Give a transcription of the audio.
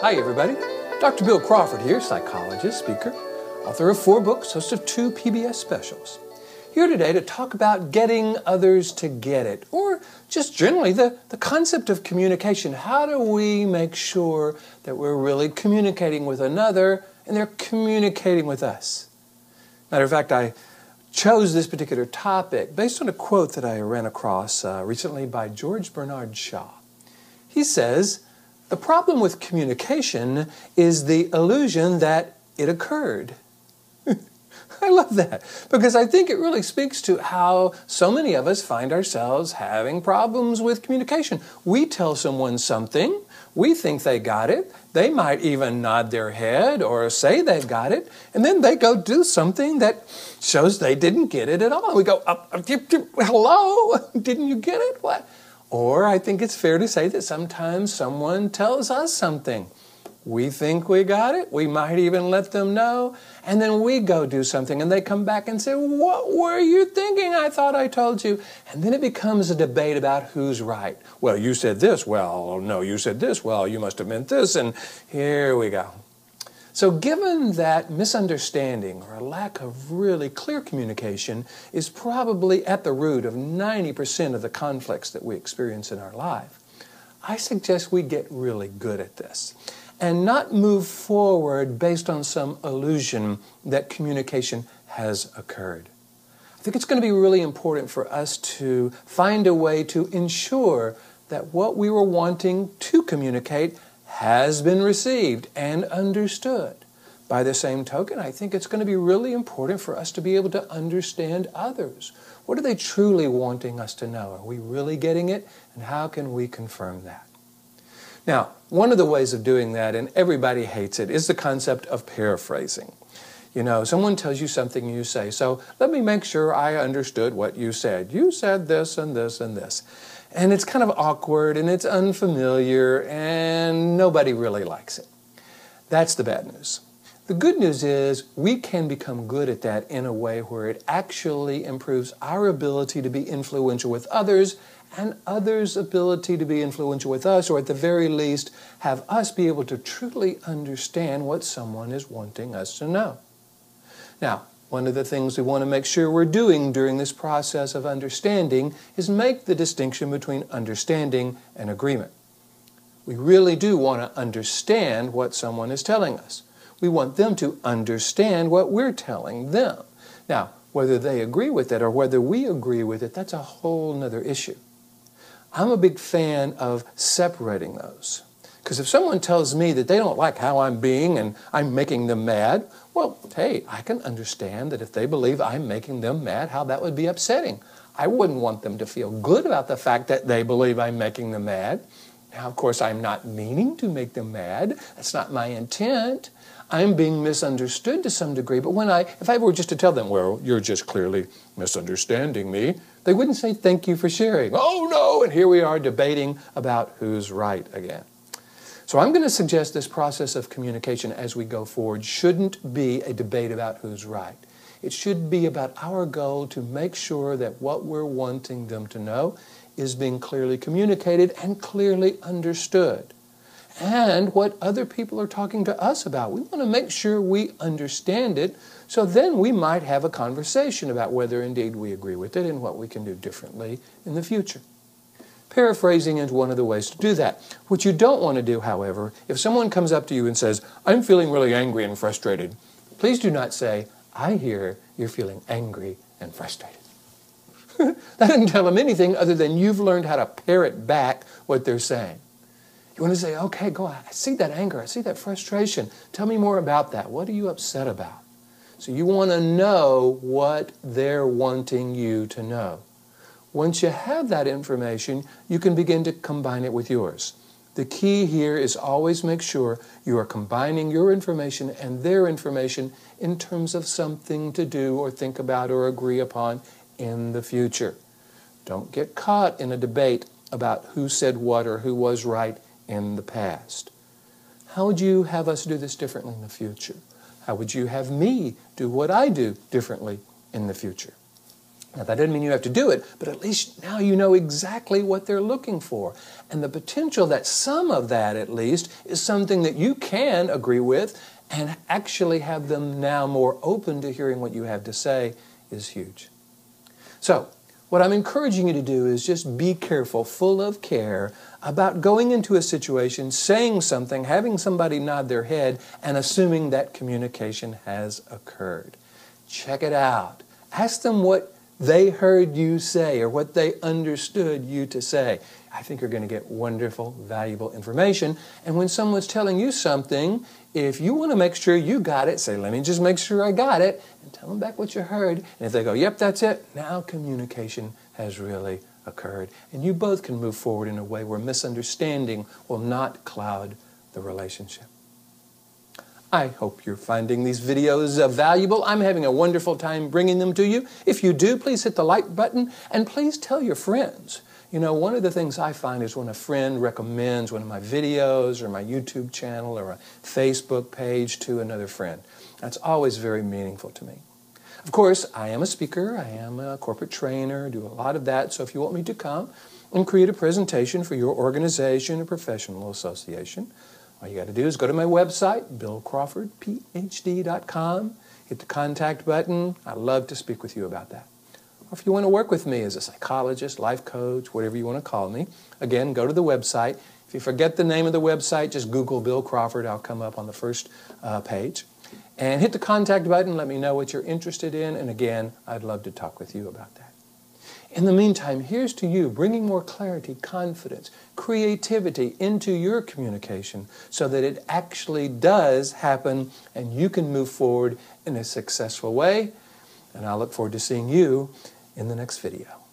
Hi everybody, Dr. Bill Crawford here, psychologist, speaker, author of 4 books, host of 2 PBS specials. Here today to talk about getting others to get it, or just generally the concept of communication. How do we make sure that we're really communicating with another and they're communicating with us? Matter of fact, I chose this particular topic based on a quote that I ran across recently by George Bernard Shaw. He says, "The problem with communication is the illusion that it occurred." I love that because I think it really speaks to how so many of us find ourselves having problems with communication. We tell someone something, we think they got it, they might even nod their head or say they got it, and then they go do something that shows they didn't get it at all. We go, hello, didn't you get it? What? Or I think it's fair to say that sometimes someone tells us something. We think we got it, we might even let them know, and then we go do something and they come back and say, "What were you thinking? I thought I told you." And then it becomes a debate about who's right. Well, you said this. Well, no, you said this. Well, you must have meant this, and here we go. So given that misunderstanding or a lack of really clear communication is probably at the root of 90% of the conflicts that we experience in our life, I suggest we get really good at this and not move forward based on some illusion that communication has occurred. I think it's going to be really important for us to find a way to ensure that what we were wanting to communicate has been received and understood. By the same token, I think it's going to be really important for us to be able to understand others. What are they truly wanting us to know? Are we really getting it? And how can we confirm that? Now, one of the ways of doing that, and everybody hates it, is the concept of paraphrasing. You know, someone tells you something and you say, "So let me make sure I understood what you said. You said this and this and this." And it's kind of awkward and it's unfamiliar and nobody really likes it. That's the bad news. The good news is we can become good at that in a way where it actually improves our ability to be influential with others and others' ability to be influential with us, or at the very least have us be able to truly understand what someone is wanting us to know. Now, one of the things we want to make sure we're doing during this process of understanding is make the distinction between understanding and agreement. We really do want to understand what someone is telling us. We want them to understand what we're telling them. Now, whether they agree with it or whether we agree with it, that's a whole nother issue. I'm a big fan of separating those. Because if someone tells me that they don't like how I'm being and I'm making them mad, well, hey, I can understand that if they believe I'm making them mad, how that would be upsetting. I wouldn't want them to feel good about the fact that they believe I'm making them mad. Now, of course, I'm not meaning to make them mad. That's not my intent. I'm being misunderstood to some degree. But if I were just to tell them, "Well, you're just clearly misunderstanding me," they wouldn't say, "Thank you for sharing." Oh, no, and here we are debating about who's right again. So I'm going to suggest this process of communication as we go forward shouldn't be a debate about who's right. It should be about our goal to make sure that what we're wanting them to know is being clearly communicated and clearly understood. And what other people are talking to us about. We want to make sure we understand it, so then we might have a conversation about whether indeed we agree with it and what we can do differently in the future. Paraphrasing is one of the ways to do that. What you don't want to do, however, if someone comes up to you and says, "I'm feeling really angry and frustrated," please do not say, "I hear you're feeling angry and frustrated." That doesn't tell them anything other than you've learned how to parrot back what they're saying. You want to say, "Okay, go ahead. I see that anger. I see that frustration. Tell me more about that. What are you upset about?" So you want to know what they're wanting you to know. Once you have that information, you can begin to combine it with yours. The key here is always make sure you are combining your information and their information in terms of something to do or think about or agree upon in the future. Don't get caught in a debate about who said what or who was right in the past. How would you have us do this differently in the future? How would you have me do what I do differently in the future? Now, that doesn't mean you have to do it, but at least now you know exactly what they're looking for. And the potential that some of that, at least, is something that you can agree with and actually have them now more open to hearing what you have to say is huge. So, what I'm encouraging you to do is just be careful, full of care, about going into a situation, saying something, having somebody nod their head, and assuming that communication has occurred. Check it out. Ask them what they heard you say or what they understood you to say. I think you're going to get wonderful, valuable information. And when someone's telling you something, if you want to make sure you got it, say, let me just make sure I got it, and tell them back what you heard. And if they go, yep, that's it, now communication has really occurred. And you both can move forward in a way where misunderstanding will not cloud the relationship. I hope you're finding these videos valuable. I'm having a wonderful time bringing them to you. If you do, please hit the like button and please tell your friends. You know, one of the things I find is when a friend recommends one of my videos or my YouTube channel or a Facebook page to another friend. That's always very meaningful to me. Of course, I am a speaker, I am a corporate trainer, do a lot of that. So if you want me to come and create a presentation for your organization or professional association, all you got to do is go to my website, billcrawfordphd.com, hit the contact button. I'd love to speak with you about that. Or if you want to work with me as a psychologist, life coach, whatever you want to call me, again, go to the website. If you forget the name of the website, just Google Bill Crawford. I'll come up on the first page. And hit the contact button. Let me know what you're interested in. And again, I'd love to talk with you about that. In the meantime, here's to you bringing more clarity, confidence, creativity into your communication so that it actually does happen and you can move forward in a successful way. And I look forward to seeing you in the next video.